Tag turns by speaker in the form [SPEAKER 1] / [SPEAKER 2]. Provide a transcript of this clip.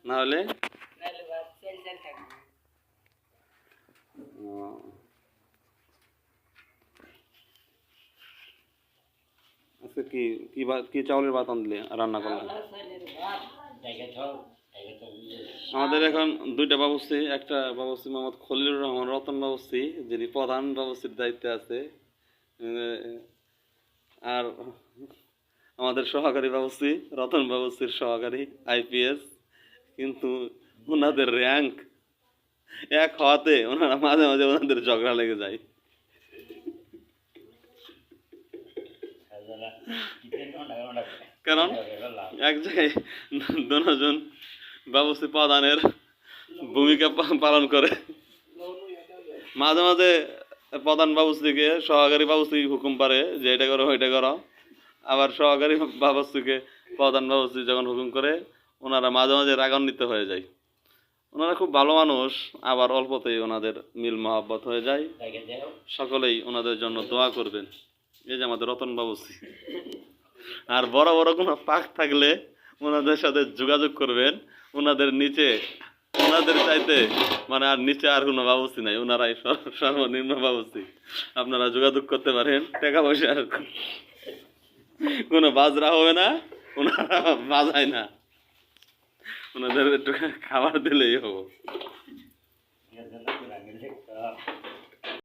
[SPEAKER 1] না হলে আচ্ছা কি কি কি চাউলের ভাত আনলে রান্না করলেন? আমাদের এখন দুইটা বাবুর্চি, একটা বাবুর্চি মোহাম্মদ খলিলুর রহমান রতন বাবুর্চি, যিনি প্রধান বাবুর্চির দায়িত্বে আছে, আর আমাদের সহকারী বাবুর্চি রতন বাবুর্চির সহকারী আইপিএস। কিন্তু ওনাদের র্যাঙ্ক এক হওয়াতে ওনারা মাঝে মাঝে ওনাদের ঝগড়া লেগে যায়। কারণ এক জায়গায় দুজন বাবুর্চি প্রধানের ভূমিকা পালন করে। মাঝে মাঝে প্রধান বাবুর্চিকে সহকারী বাবুর্চি হুকুম পারে যে এটা করো ওইটা করো, আবার সহকারী বাবুর্চিকে প্রধান বাবুর্চি যখন হুকুম করে ওনারা মাঝে মাঝে রাগান্বিত হয়ে যায়। ওনারা খুব ভালো মানুষ, আবার অল্পতেই ওনাদের মিল মহাব্বত হয়ে যায়। সকলেই ওনাদের জন্য দোয়া করবেন। এই যে আমাদের রতন বাবুর্চি। আর বড় বড় কোনো পাক থাকলে ওনাদের সাথে যোগাযোগ করবেন। ওনাদের নিচে ওনাদের চাইতে মানে আর নিচে আর কোনো বাবুর্চি নাই, ওনারাই সর্বনিম্ন বাবুর্চি। আপনারা যোগাযোগ করতে পারেন। টাকা পয়সার কোনো বাজরা হবে না, ওনারা বাজায় না, ওনাদের একটু খাবার দিলেই হবো।